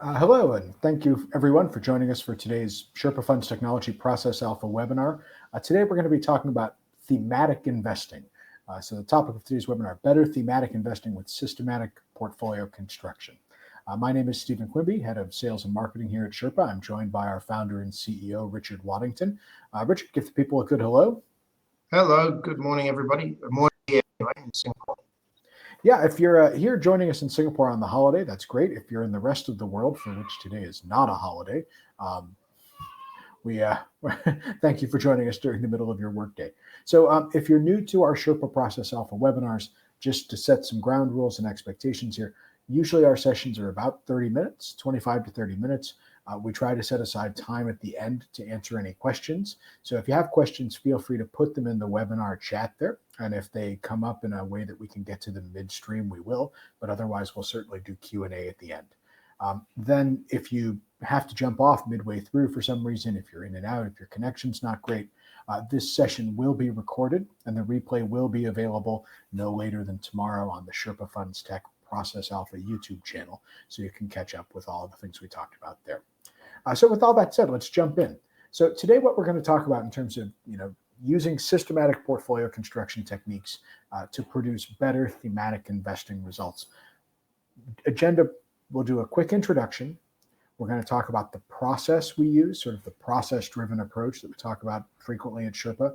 Hello, and thank you everyone for joining us for today's Sherpa Funds Technology Process Alpha webinar. Today we're going to be talking about thematic investing. So the topic of today's webinar, better thematic investing with systematic portfolio construction. My name is Stephen Quimby, Head of Sales and Marketing here at Sherpa. I'm joined by our founder and CEO, Richard Waddington. Richard, give the people a good hello. Hello, good morning, everybody. Good morning here in Singapore. Yeah, if you're here joining us in Singapore on the holiday, that's great. If you're in the rest of the world, for which today is not a holiday, we thank you for joining us during the middle of your workday. So if you're new to our Sherpa Process Alpha webinars, just to set some ground rules and expectations here, usually our sessions are about 30 minutes, 25 to 30 minutes. We try to set aside time at the end to answer any questions. So if you have questions, feel free to put them in the webinar chat there. And if they come up in a way that we can get to them midstream, we will. But otherwise, we'll certainly do Q&A at the end. Then if you have to jump off midway through for some reason, if you're in and out, if your connection's not great, this session will be recorded and the replay will be available no later than tomorrow on the Sherpa Funds Tech Process Alpha YouTube channel. So you can catch up with all of the things we talked about there. So with all that said, let's jump in. So today what we're going to talk about in terms of, using systematic portfolio construction techniques to produce better thematic investing results. Agenda, we'll do a quick introduction. We're going to talk about the process we use, sort of the process-driven approach that we talk about frequently at Sherpa.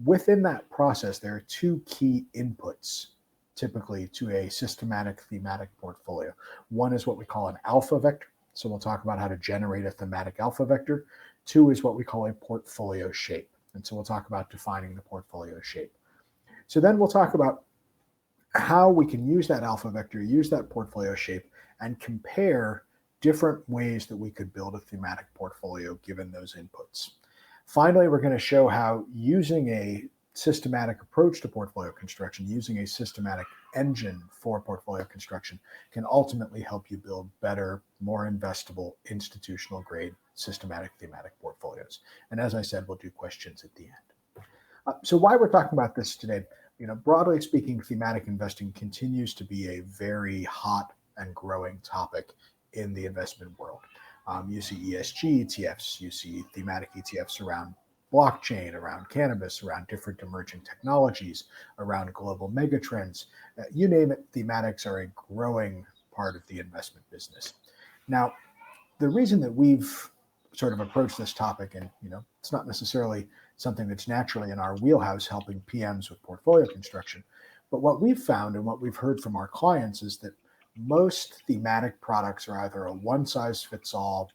Within that process, there are two key inputs typically to a systematic thematic portfolio. One is what we call an alpha vector. So we'll talk about how to generate a thematic alpha vector. Two is what we call a portfolio shape. And so we'll talk about defining the portfolio shape. So then we'll talk about how we can use that alpha vector, use that portfolio shape, and compare different ways that we could build a thematic portfolio given those inputs. Finally, we're going to show how using a systematic approach to portfolio construction, using a systematic engine for portfolio construction, can ultimately help you build better, more investable, institutional grade systematic thematic portfolios. And as I said, we'll do questions at the end. So why we're talking about this today, broadly speaking, thematic investing continues to be a very hot and growing topic in the investment world. You see ESG ETFs, you see thematic ETFs around blockchain, around cannabis, around different emerging technologies, around global megatrends. You name it, thematics are a growing part of the investment business. Now, the reason that we've sort of approached this topic, and it's not necessarily something that's naturally in our wheelhouse, helping PMs with portfolio construction, but what we've found and what we've heard from our clients is that most thematic products are either a one-size-fits-all,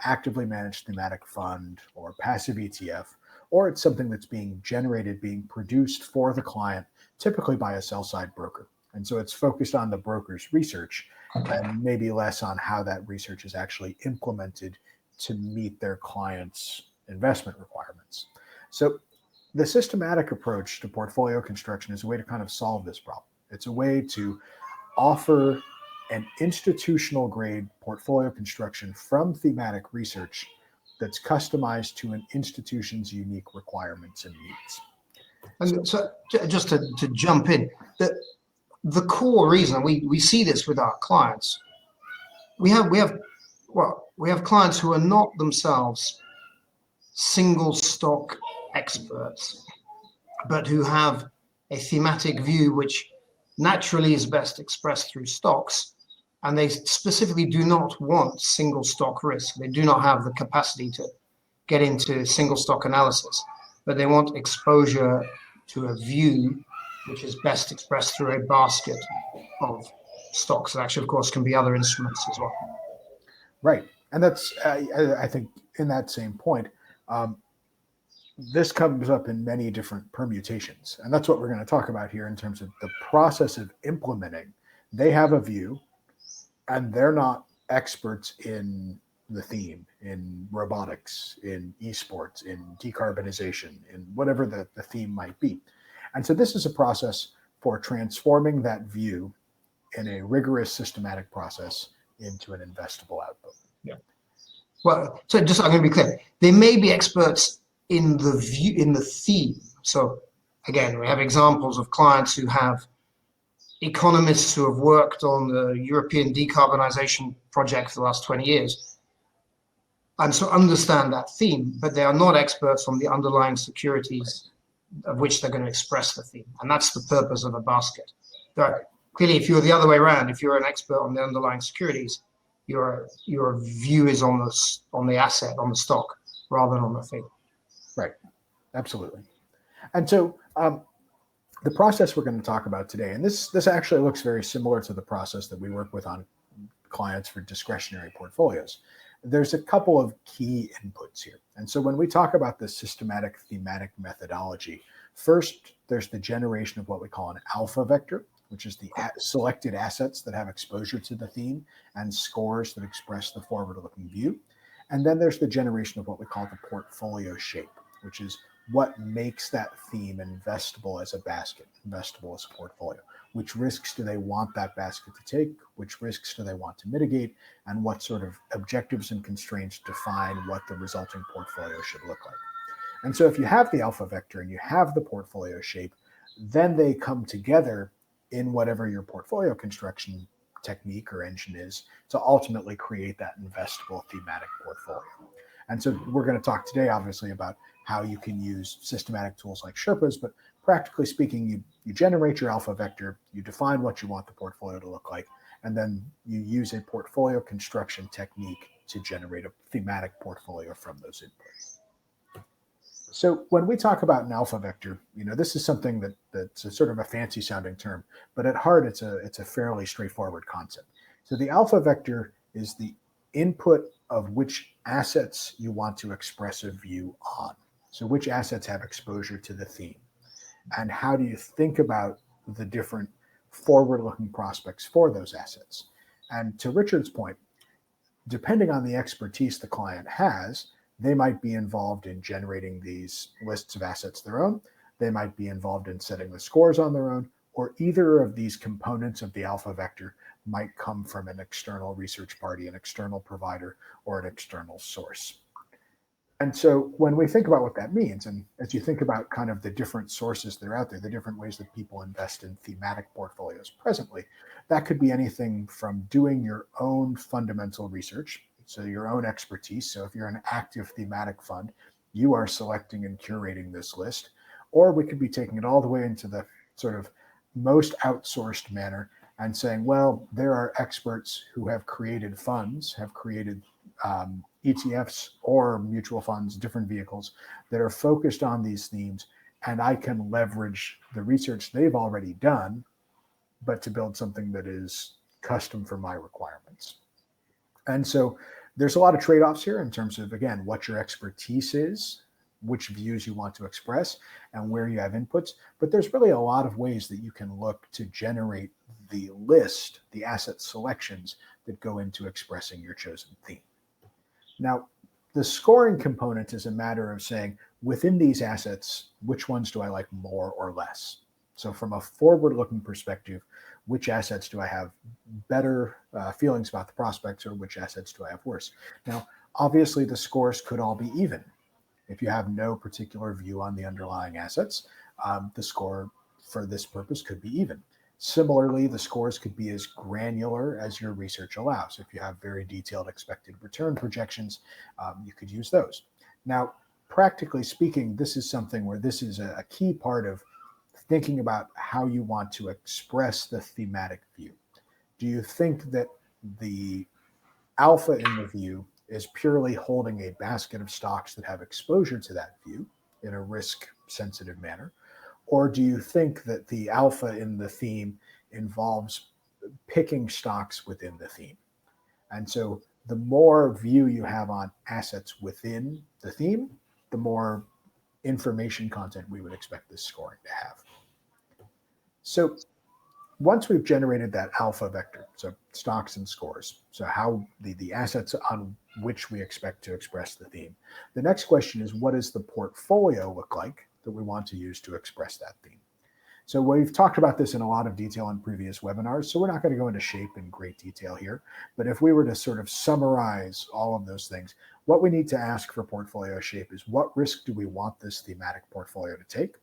actively managed thematic fund or passive ETF, or it's something that's being generated, being produced for the client, typically by a sell-side broker. And so it's focused on the broker's research and maybe less on how that research is actually implemented to meet their clients' investment requirements. So the systematic approach to portfolio construction is a way to kind of solve this problem. It's a way to offer an institutional grade portfolio construction from thematic research that's customized to an institution's unique requirements and needs. And so just to jump in, the core reason we see this with our clients, we have clients who are not themselves single stock experts, but who have a thematic view which naturally is best expressed through stocks. And they specifically do not want single stock risk. They do not have the capacity to get into single stock analysis, but they want exposure to a view which is best expressed through a basket of stocks. And actually, of course, can be other instruments as well. Right. And that's, I think, in that same point, this comes up in many different permutations. And that's what we're going to talk about here in terms of the process of implementing. They have a view, and they're not experts in the theme, in robotics, in esports, in decarbonization, in whatever the theme might be. And so this is a process for transforming that view in a rigorous systematic process into an investable output. Yeah. Well, so just I'm going to be clear. They may be experts in the view, in the theme. So again, we have examples of clients who have economists who have worked on the European decarbonization project for the last 20 years and so understand that theme, but they are not experts on the underlying securities of which they're going to express the theme. And that's the purpose of a basket. Clearly, if you're the other way around, if you're an expert on the underlying securities, your view is on the asset, on the stock, rather than on the theme. Right. Absolutely. And so the process we're going to talk about today, and this actually looks very similar to the process that we work with on clients for discretionary portfolios. There's a couple of key inputs here. And so when we talk about the systematic thematic methodology, first, there's the generation of what we call an alpha vector, which is the selected assets that have exposure to the theme and scores that express the forward-looking view. And then there's the generation of what we call the portfolio shape, which is what makes that theme investable as a basket, investable as a portfolio. Which risks do they want that basket to take? Which risks do they want to mitigate? And what sort of objectives and constraints define what the resulting portfolio should look like? And so if you have the alpha vector and you have the portfolio shape, then they come together in whatever your portfolio construction technique or engine is to ultimately create that investable thematic portfolio. And so we're going to talk today, obviously, about how you can use systematic tools like Sherpas, but practically speaking, you generate your alpha vector, you define what you want the portfolio to look like, and then you use a portfolio construction technique to generate a thematic portfolio from those inputs. So when we talk about an alpha vector, this is something that's a sort of a fancy sounding term, but at heart, it's a fairly straightforward concept. So the alpha vector is the input of which assets you want to express a view on. So which assets have exposure to the theme? And how do you think about the different forward-looking prospects for those assets? And to Richard's point, depending on the expertise the client has, they might be involved in generating these lists of assets their own. They might be involved in setting the scores on their own, or either of these components of the alpha vector might come from an external research party, an external provider, or an external source. And so when we think about what that means, and as you think about kind of the different sources that are out there, the different ways that people invest in thematic portfolios presently, that could be anything from doing your own fundamental research, so your own expertise. So if you're an active thematic fund, you are selecting and curating this list, or we could be taking it all the way into the sort of most outsourced manner and saying, well, there are experts who have created funds, have created ETFs or mutual funds, different vehicles that are focused on these themes, and I can leverage the research they've already done, but to build something that is custom for my requirements. And so there's a lot of trade-offs here in terms of, again, what your expertise is, which views you want to express, and where you have inputs. But there's really a lot of ways that you can look to generate the list, the asset selections that go into expressing your chosen theme. Now, the scoring component is a matter of saying, within these assets, which ones do I like more or less? So from a forward-looking perspective, which assets do I have better feelings about the prospects, or which assets do I have worse? Now, obviously, the scores could all be even. If you have no particular view on the underlying assets, the score for this purpose could be even. Similarly, the scores could be as granular as your research allows. If you have very detailed expected return projections, you could use those. Now, practically speaking, this is something where this is a key part of thinking about how you want to express the thematic view. Do you think that the alpha in the view is purely holding a basket of stocks that have exposure to that view in a risk-sensitive manner? Or do you think that the alpha in the theme involves picking stocks within the theme? And so the more view you have on assets within the theme, the more information content we would expect this scoring to have. So once we've generated that alpha vector, so stocks and scores, so how the assets on which we expect to express the theme, the next question is, what does the portfolio look like that we want to use to express that theme? So we've talked about this in a lot of detail in previous webinars, so we're not going to go into shape in great detail here. But if we were to sort of summarize all of those things, what we need to ask for portfolio shape is, what risk do we want this thematic portfolio to take?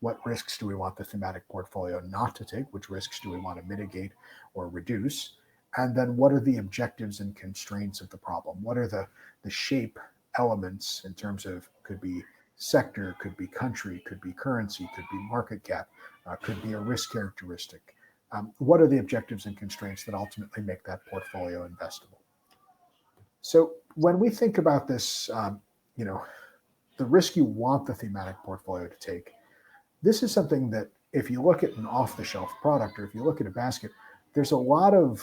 What risks do we want the thematic portfolio not to take? Which risks do we want to mitigate or reduce? And then what are the objectives and constraints of the problem? What are the shape elements in terms of, could be sector, could be country, could be currency, could be market cap, could be a risk characteristic. What are the objectives and constraints that ultimately make that portfolio investable? So when we think about this, you know, the risk you want the thematic portfolio to take, this is something that if you look at an off-the-shelf product, or if you look at a basket, there's a lot of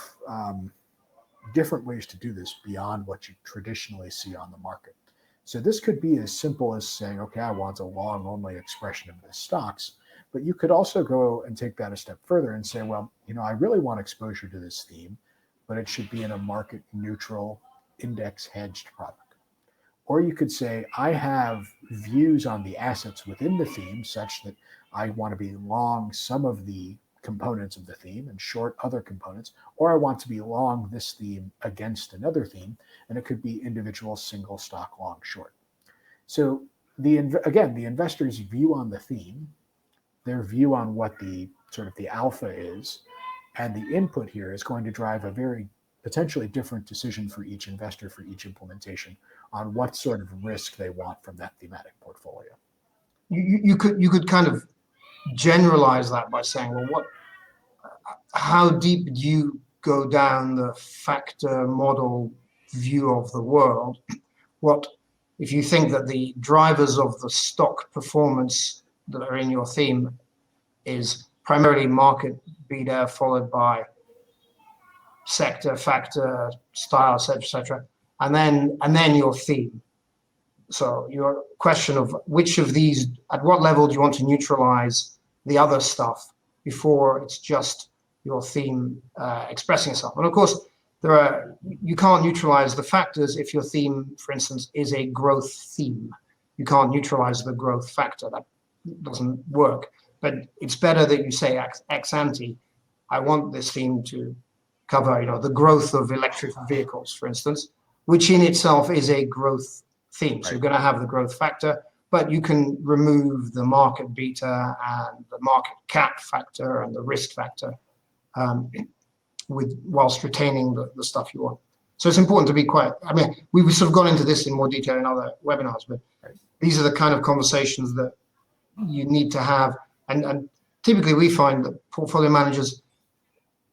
different ways to do this beyond what you traditionally see on the market. So this could be as simple as saying, okay, I want a long only expression of the stocks, but you could also go and take that a step further and say, well, you know, I really want exposure to this theme, but it should be in a market neutral index hedged product. Or you could say, I have views on the assets within the theme such that I want to be long some of the components of the theme and short other components, or I want to be long this theme against another theme, and it could be individual single stock long short. So the investor's view on the theme, their view on what the sort of the alpha is, and the input here is going to drive a very potentially different decision for each investor for each implementation on what sort of risk they want from that thematic portfolio. You could kind of generalize that by saying, well, how deep do you go down the factor model view of the world? What if you think that the drivers of the stock performance that are in your theme is primarily market beta followed by sector, factor, style, etc., and then your theme. So your question of which of these, at what level do you want to neutralize the other stuff before it's just your theme expressing itself? And of course, you can't neutralize the factors if your theme, for instance, is a growth theme. You can't neutralize the growth factor. That doesn't work. But it's better that you say ex ante, I want this theme to cover, the growth of electric vehicles, for instance, which in itself is a growth theme. So you're going to have the growth factor, but you can remove the market beta and the market cap factor and the risk factor whilst retaining the stuff you want. So it's important to be quite, we've sort of gone into this in more detail in other webinars, but these are the kind of conversations that you need to have. And typically we find that portfolio managers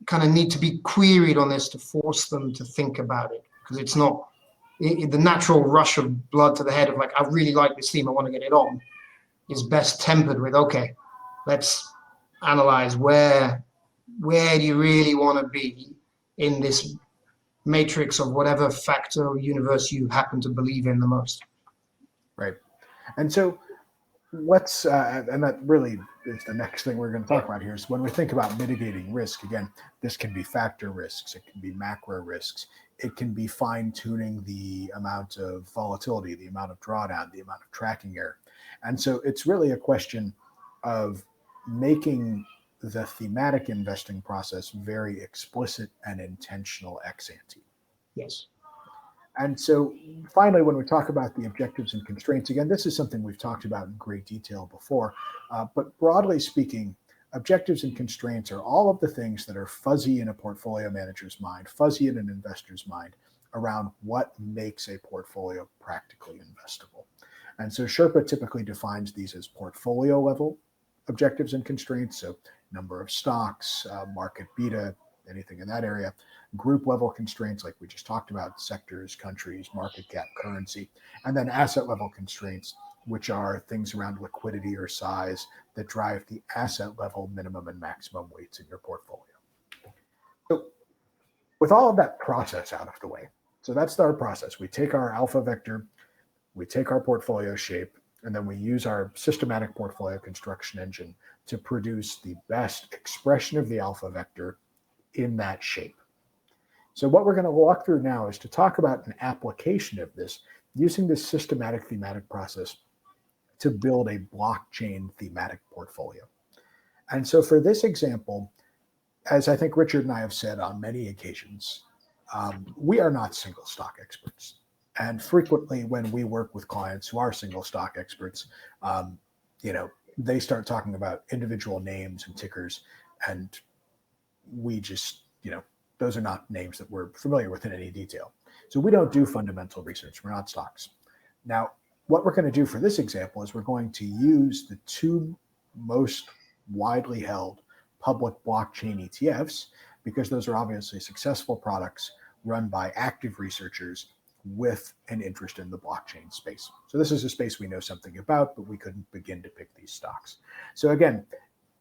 kind of need to be queried on this to force them to think about it, because it's not the natural rush of blood to the head of like, I really like this theme, I want to get it on, is best tempered with, okay, let's analyze where do you really want to be in this matrix of whatever factor or universe you happen to believe in the most. Right. And so let's, and that really is the next thing we're going to talk about here, is when we think about mitigating risk, again, this can be factor risks, it can be macro risks, it can be fine-tuning the amount of volatility, the amount of drawdown, the amount of tracking error. And so it's really a question of making the thematic investing process very explicit and intentional ex ante. Yes. And so finally, when we talk about the objectives and constraints, again, this is something we've talked about in great detail before, but broadly speaking, objectives and constraints are all of the things that are fuzzy in a portfolio manager's mind, fuzzy in an investor's mind, around what makes a portfolio practically investable. And so Sherpa typically defines these as portfolio level objectives and constraints, so number of stocks, market beta, anything in that area, group level constraints like we just talked about, sectors, countries, market cap, currency, and then asset level constraints, which are things around liquidity or size that drive the asset level minimum and maximum weights in your portfolio. So with all of that process out of the way, so that's our process. We take our alpha vector, we take our portfolio shape, and then we use our systematic portfolio construction engine to produce the best expression of the alpha vector in that shape. So what we're going to walk through now is to talk about an application of this using this systematic thematic process to build a blockchain thematic portfolio. And so for this example, as I think Richard and I have said on many occasions, we are not single stock experts. And frequently when we work with clients who are single stock experts, they start talking about individual names and tickers, and we just, those are not names that we're familiar with in any detail. So we don't do fundamental research. We're not stocks. Now, what we're going to do for this example is we're going to use the two most widely held public blockchain ETFs, because those are obviously successful products run by active researchers with an interest in the blockchain space. So this is a space we know something about, but we couldn't begin to pick these stocks. So again,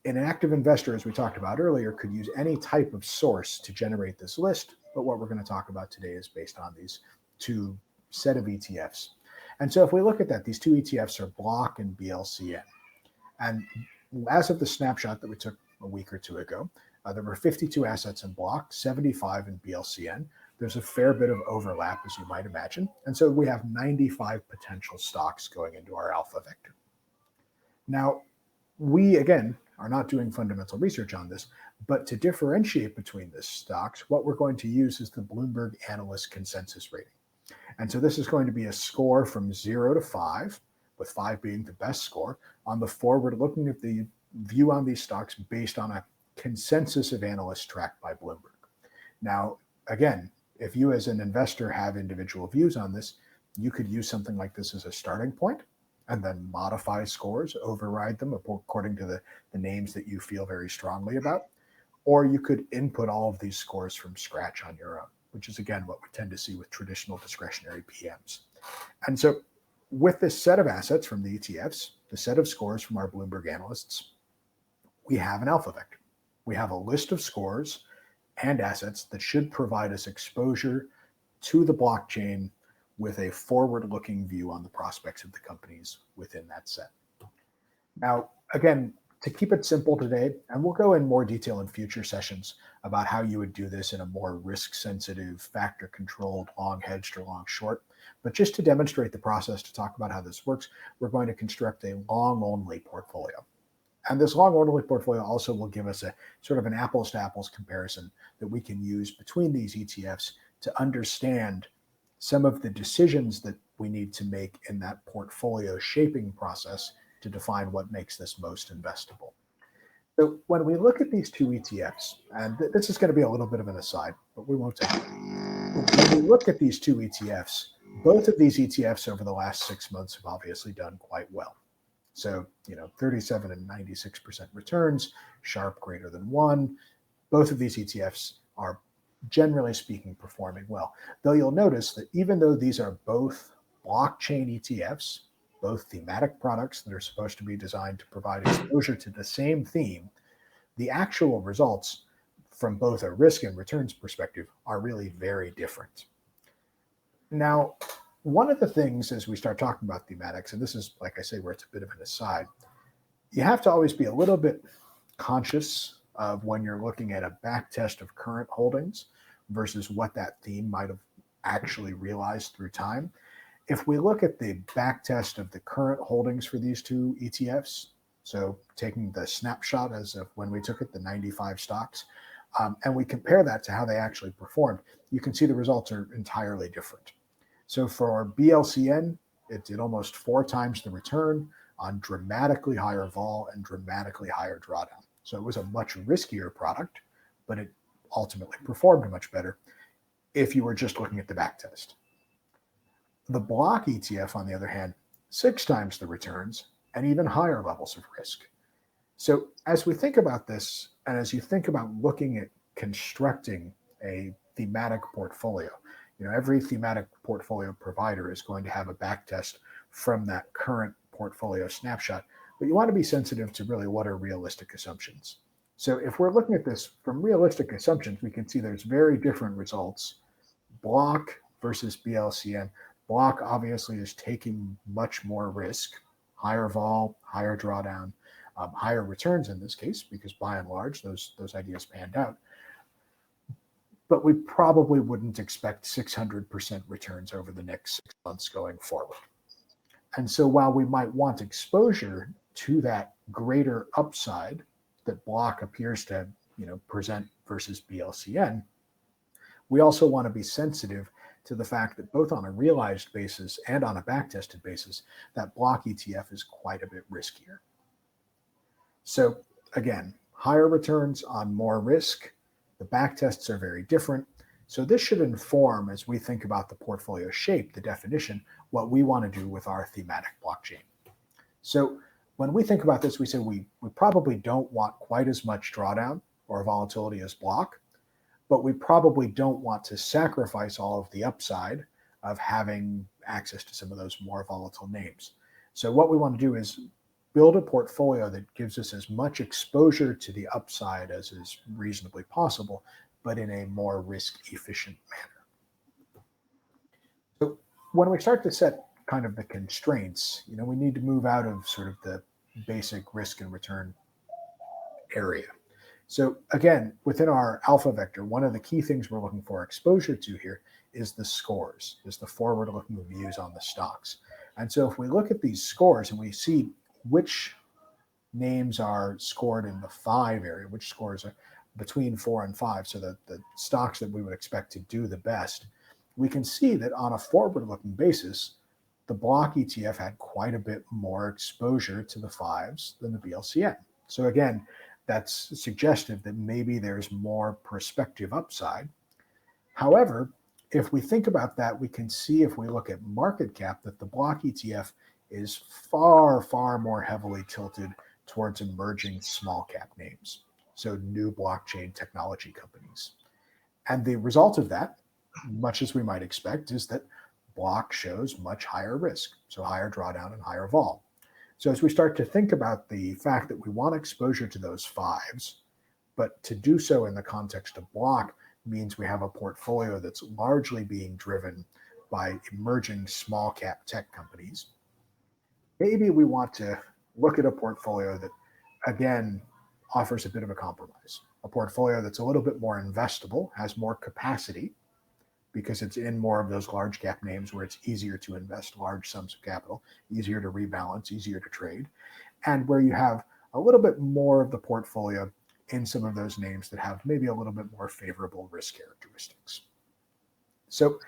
an active investor, as we talked about earlier, could use any type of source to generate this list, but what we're going to talk about today is based on these two set of ETFs. And so if we look at that, these two ETFs are Block and BLCN. And as of the snapshot that we took a week or two ago, there were 52 assets in Block, 75 in BLCN. There's a fair bit of overlap, as you might imagine. And so we have 95 potential stocks going into our alpha vector. Now, we, again, are not doing fundamental research on this, but to differentiate between the stocks, what we're going to use is the Bloomberg Analyst Consensus Rating. And so this is going to be a score from 0 to 5, with 5 being the best score, on the forward looking at the view on these stocks based on a consensus of analysts tracked by Bloomberg. Now, again, if you as an investor have individual views on this, you could use something like this as a starting point and then modify scores, override them according to the names that you feel very strongly about. Or you could input all of these scores from scratch on your own, which is, again, what we tend to see with traditional discretionary PMs. And so with this set of assets from the ETFs, the set of scores from our Bloomberg analysts, we have an alpha vector. We have a list of scores and assets that should provide us exposure to the blockchain with a forward-looking view on the prospects of the companies within that set. Now, again, to keep it simple today, and we'll go in more detail in future sessions about how you would do this in a more risk-sensitive, factor-controlled, long-hedged or long-short. But just to demonstrate the process, to talk about how this works, we're going to construct a long-only portfolio. And this long-only portfolio also will give us a sort of an apples-to-apples comparison that we can use between these ETFs to understand some of the decisions that we need to make in that portfolio shaping process to define what makes this most investable. So when we look at these two ETFs, and this is going to be a little bit of an aside, but we won't take it. When we look at these two ETFs, both of these ETFs over the last 6 months have obviously done quite well. So, 37 and 96% returns, Sharpe greater than 1. Both of these ETFs are, generally speaking, performing well. Though you'll notice that even though these are both blockchain ETFs, both thematic products that are supposed to be designed to provide exposure to the same theme, the actual results from both a risk and returns perspective are really very different. Now, one of the things as we start talking about thematics, and this is, like I say, where it's a bit of an aside, you have to always be a little bit conscious of when you're looking at a back test of current holdings versus what that theme might have actually realized through time. If we look at the back test of the current holdings for these two ETFs, so taking the snapshot as of when we took it, the 95 stocks, and we compare that to how they actually performed, you can see the results are entirely different. So for BLCN, it did almost 4 times the return on dramatically higher vol and dramatically higher drawdown. So it was a much riskier product, but it ultimately performed much better if you were just looking at the back test. The Block ETF, on the other hand, 6 times the returns and even higher levels of risk. So as we think about this, and as you think about looking at constructing a thematic portfolio, every thematic portfolio provider is going to have a back test from that current portfolio snapshot, but you want to be sensitive to really what are realistic assumptions. So if we're looking at this from realistic assumptions, we can see there's very different results. Block versus BLCN. Block obviously is taking much more risk, higher vol, higher drawdown, higher returns in this case, because by and large, those ideas panned out. But we probably wouldn't expect 600% returns over the next 6 months going forward. And so while we might want exposure to that greater upside that Block appears to present versus BLCN, we also want to be sensitive to the fact that both on a realized basis and on a back-tested basis, that Block ETF is quite a bit riskier. So again, higher returns on more risk. The back tests are very different. So this should inform, as we think about the portfolio shape, the definition, what we want to do with our thematic blockchain. So when we think about this, we say we probably don't want quite as much drawdown or volatility as block, but we probably don't want to sacrifice all of the upside of having access to some of those more volatile names. So what we want to do is build a portfolio that gives us as much exposure to the upside as is reasonably possible, but in a more risk efficient manner. So when we start to set kind of the constraints, we need to move out of sort of the basic risk and return area. So again, within our alpha vector, one of the key things we're looking for exposure to here is the scores, is the forward-looking views on the stocks. And so if we look at these scores and we see which names are scored in the 5 area, which scores are between 4 and 5, so that the stocks that we would expect to do the best, we can see that on a forward-looking basis, the block ETF had quite a bit more exposure to the 5s than the BLCN. So again, that's suggestive that maybe there's more prospective upside. However, if we think about that, we can see if we look at market cap that the block ETF is far, far more heavily tilted towards emerging small cap names, so new blockchain technology companies. And the result of that, much as we might expect, is that block shows much higher risk, so higher drawdown and higher vol. So as we start to think about the fact that we want exposure to those 5s, but to do so in the context of block means we have a portfolio that's largely being driven by emerging small cap tech companies, maybe we want to look at a portfolio that, again, offers a bit of a compromise. A portfolio that's a little bit more investable, has more capacity, because it's in more of those large cap names where it's easier to invest large sums of capital, easier to rebalance, easier to trade, and where you have a little bit more of the portfolio in some of those names that have maybe a little bit more favorable risk characteristics. So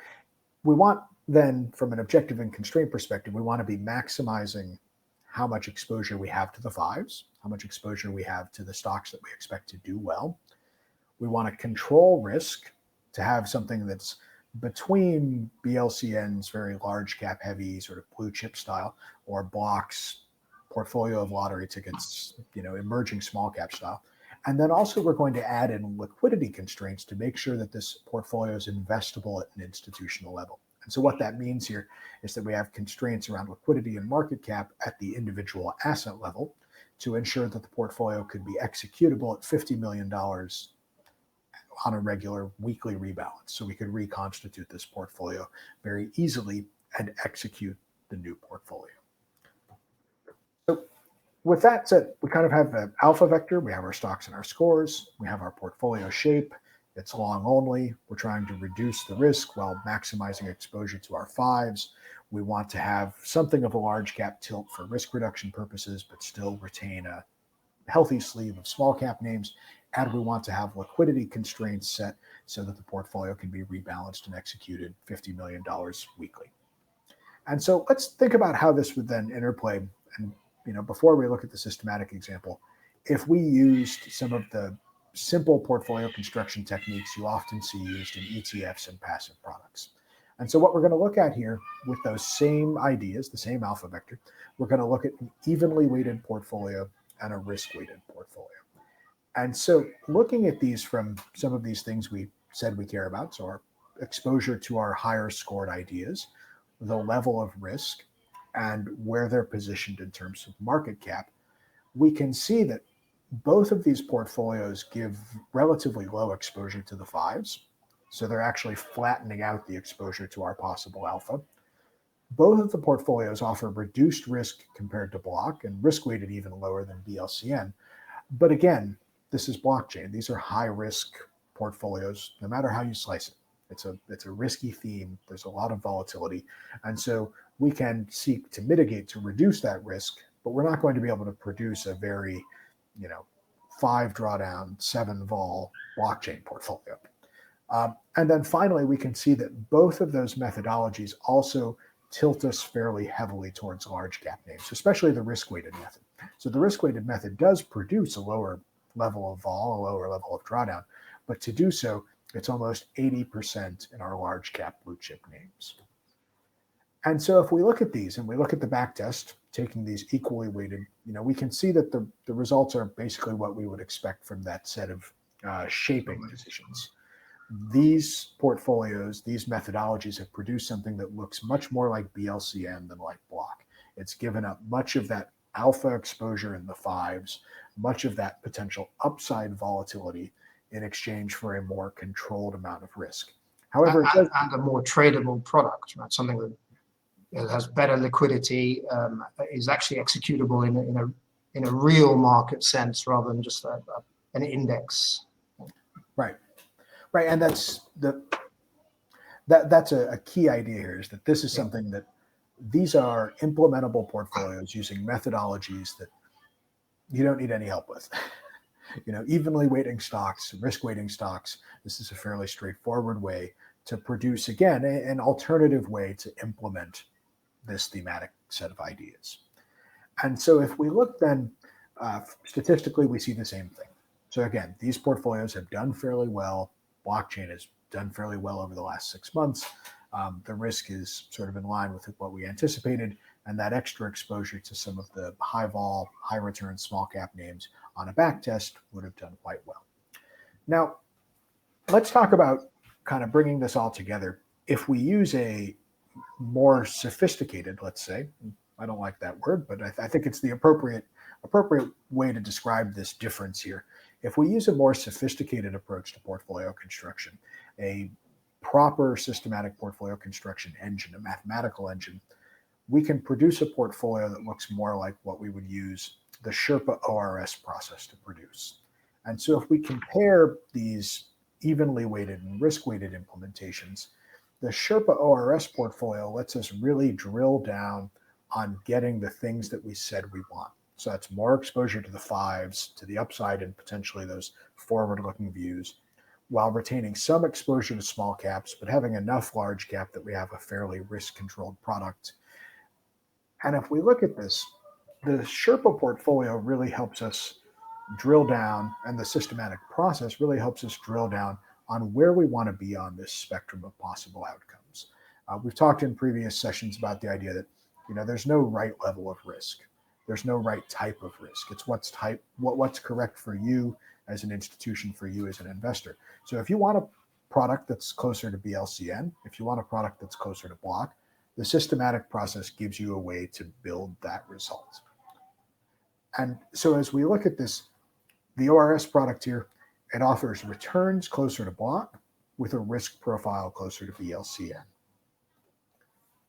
we want then, from an objective and constraint perspective, we want to be maximizing how much exposure we have to the 5s, how much exposure we have to the stocks that we expect to do well. We want to control risk to have something that's between BLCN's very large cap heavy sort of blue chip style, or blocks portfolio of lottery tickets, emerging small cap style. And then also we're going to add in liquidity constraints to make sure that this portfolio is investable at an institutional level. And so what that means here is that we have constraints around liquidity and market cap at the individual asset level to ensure that the portfolio could be executable at $50 million on a regular weekly rebalance. So we could reconstitute this portfolio very easily and execute the new portfolio. So with that said, we kind of have the alpha vector. We have our stocks and our scores. We have our portfolio shape. It's long only. We're trying to reduce the risk while maximizing exposure to our 5s. We want to have something of a large cap tilt for risk reduction purposes, but still retain a healthy sleeve of small cap names. And we want to have liquidity constraints set so that the portfolio can be rebalanced and executed $50 million weekly. And so let's think about how this would then interplay. And before we look at the systematic example, if we used some of the simple portfolio construction techniques you often see used in ETFs and passive products. And so what we're going to look at here with those same ideas, the same alpha vector, we're going to look at an evenly weighted portfolio and a risk-weighted portfolio. And so looking at these from some of these things we said we care about, so our exposure to our higher scored ideas, the level of risk, and where they're positioned in terms of market cap, we can see that both of these portfolios give relatively low exposure to the 5s. So they're actually flattening out the exposure to our possible alpha. Both of the portfolios offer reduced risk compared to block and risk weighted even lower than BLCN. But again, this is blockchain. These are high risk portfolios, no matter how you slice it. It's a risky theme. There's a lot of volatility. And so we can seek to mitigate to reduce that risk, but we're not going to be able to produce a very 5 drawdown, 7 vol blockchain portfolio. And then finally, we can see that both of those methodologies also tilt us fairly heavily towards large cap names, especially the risk-weighted method. So the risk-weighted method does produce a lower level of vol, a lower level of drawdown, but to do so, it's almost 80% in our large cap blue chip names. And so if we look at these and we look at the back test, taking these equally weighted, we can see that the results are basically what we would expect from that set of shaping decisions. These portfolios, these methodologies have produced something that looks much more like BLCN than like block. It's given up much of that alpha exposure in the fives, much of that potential upside volatility in exchange for a more controlled amount of risk. However, and a more tradable product, right? Something that it has better liquidity, is actually executable in a real market sense rather than just an index. Right, and that's a key idea here, is that this is something that these are implementable portfolios using methodologies that you don't need any help with. Evenly weighting stocks, risk weighting stocks. This is a fairly straightforward way to produce, again, an alternative way to implement this thematic set of ideas. And so if we look then, statistically, we see the same thing. So again, these portfolios have done fairly well. Blockchain has done fairly well over the last 6 months. The risk is sort of in line with what we anticipated, and that extra exposure to some of the high vol, high return, small cap names on a back test would have done quite well. Now, let's talk about kind of bringing this all together. If we use a more sophisticated, let's say, I don't like that word, but I think it's the appropriate way to describe this difference here. If we use a more sophisticated approach to portfolio construction, a proper systematic portfolio construction engine, a mathematical engine, we can produce a portfolio that looks more like what we would use the Sherpa ORS process to produce. And so if we compare these evenly weighted and risk-weighted implementations, the Sherpa ORS portfolio lets us really drill down on getting the things that we said we want. So that's more exposure to the fives, to the upside, and potentially those forward-looking views, while retaining some exposure to small caps, but having enough large cap that we have a fairly risk-controlled product. And if we look at this, the Sherpa portfolio really helps us drill down, and the systematic process really helps us drill down on where we want to be on this spectrum of possible outcomes. We've talked in previous sessions about the idea that there's no right level of risk. There's no right type of risk. It's what's correct for you as an institution, for you as an investor. So if you want a product that's closer to BLCN, if you want a product that's closer to block, the systematic process gives you a way to build that result. And so as we look at this, the ORS product here, it offers returns closer to block with a risk profile closer to BLCN.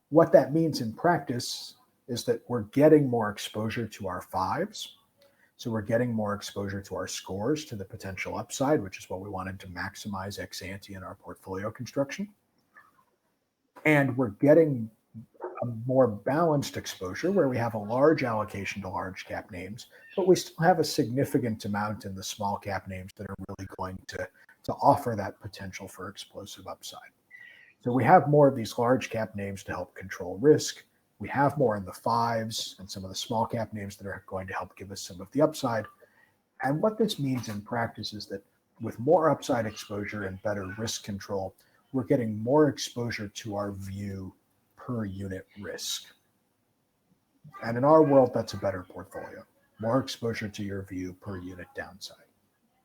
What that means in practice is that we're getting more exposure to our fives. So we're getting more exposure to our scores, to the potential upside, which is what we wanted to maximize ex ante in our portfolio construction. And we're getting a more balanced exposure where we have a large allocation to large cap names, but we still have a significant amount in the small cap names that are really going to offer that potential for explosive upside. So we have more of these large cap names to help control risk. We have more in the fives and some of the small cap names that are going to help give us some of the upside. And what this means in practice is that with more upside exposure and better risk control, we're getting more exposure to our view per unit risk. And in our world, that's a better portfolio. More exposure to your view per unit downside.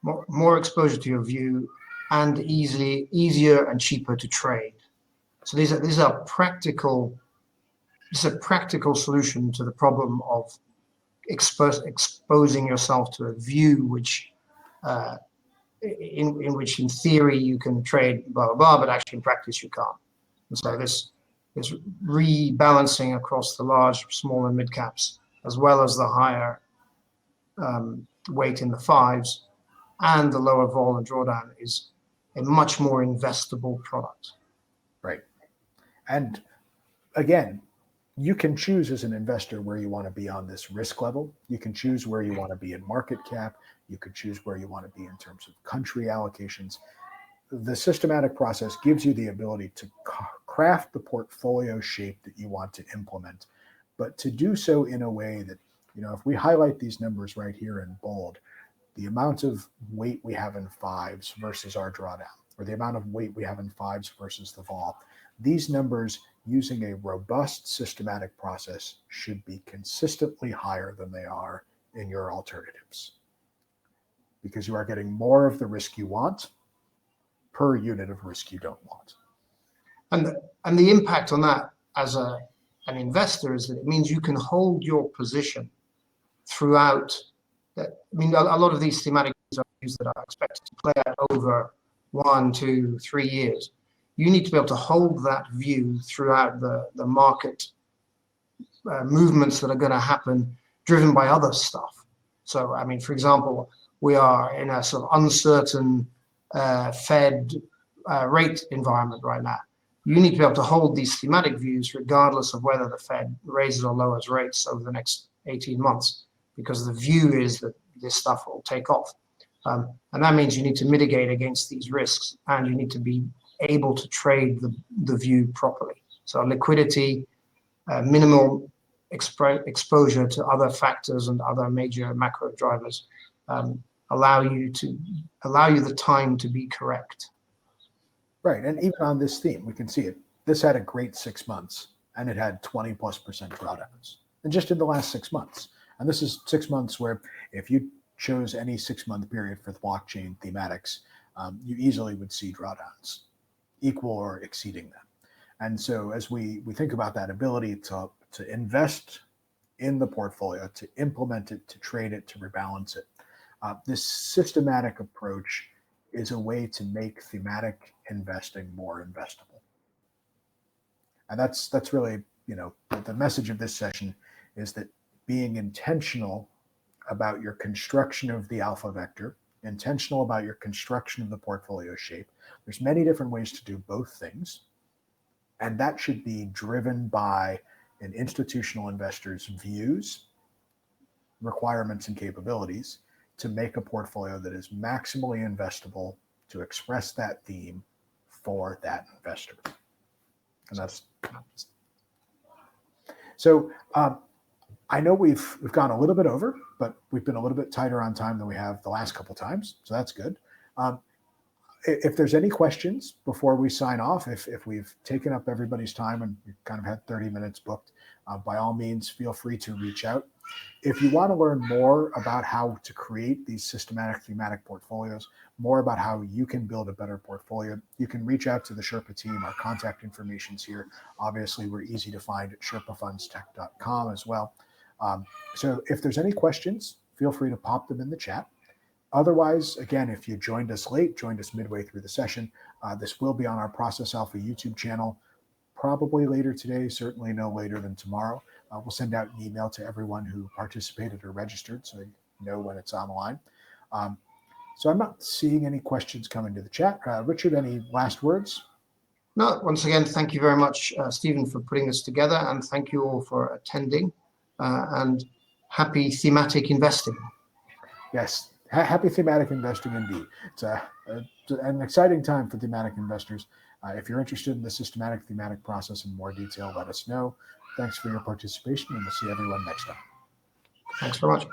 More exposure to your view, and easier and cheaper to trade. So these are practical. This is a practical solution to the problem of exposing yourself to a view which, in which in theory you can trade blah blah blah, but actually in practice you can't. And so this rebalancing across the large, small, and mid caps, as well as the higher weight in the fives and the lower vol and drawdown, is a much more investable product. Right. And again, you can choose as an investor where you want to be on this risk level. You can choose where you want to be in market cap. You could choose where you want to be in terms of country allocations. The systematic process gives you the ability to craft the portfolio shape that you want to implement, but to do so in a way that If we highlight these numbers right here in bold, the amount of weight we have in fives versus our drawdown, or the amount of weight we have in fives versus the vol, these numbers using a robust systematic process should be consistently higher than they are in your alternatives, because you are getting more of the risk you want per unit of risk you don't want. And the impact on that as an investor is that it means you can hold your position throughout. I mean, a lot of these thematic views that are expected to play out over 1, 2, 3 years. You need to be able to hold that view throughout the market movements that are going to happen, driven by other stuff. So, I mean, for example, we are in a sort of uncertain Fed rate environment right now. You need to be able to hold these thematic views regardless of whether the Fed raises or lowers rates over the next 18 months, because the view is that this stuff will take off. And that means you need to mitigate against these risks, and you need to be able to trade the view properly. So liquidity, minimal exposure to other factors and other major macro drivers allow you the time to be correct. Right. And even on this theme, we can see it. This had a great 6 months, and it had 20+% drawdowns. And just in the last 6 months. And this is 6 months where if you chose any 6-month period for the blockchain thematics, you easily would see drawdowns equal or exceeding them. And so as we think about that ability to invest in the portfolio, to implement it, to trade it, to rebalance it, this systematic approach is a way to make thematic investing more investable. And that's really, the message of this session is that being intentional about your construction of the alpha vector, intentional about your construction of the portfolio shape. There's many different ways to do both things. And that should be driven by an institutional investor's views, requirements, and capabilities to make a portfolio that is maximally investable to express that theme for that investor. And that's so. I know we've gone a little bit over, but we've been a little bit tighter on time than we have the last couple times, so that's good. If there's any questions before we sign off, if we've taken up everybody's time and we've kind of had 30 minutes booked, by all means, feel free to reach out. If you want to learn more about how to create these systematic thematic portfolios, more about how you can build a better portfolio, you can reach out to the Sherpa team. Our contact information's here. Obviously, we're easy to find at sherpafundstech.com as well. So if there's any questions, feel free to pop them in the chat. Otherwise, again, if you joined us midway through the session, this will be on our Process Alpha YouTube channel, probably later today, certainly no later than tomorrow. We'll send out an email to everyone who participated or registered so you know when it's online. So I'm not seeing any questions come into the chat. Richard, any last words? No, once again, thank you very much, Stephen, for putting this together, and thank you all for attending, and happy thematic investing. Yes, happy thematic investing indeed. It's an exciting time for thematic investors. If you're interested in the systematic thematic process in more detail, let us know. Thanks for your participation, and we'll see everyone next time. Thanks very much.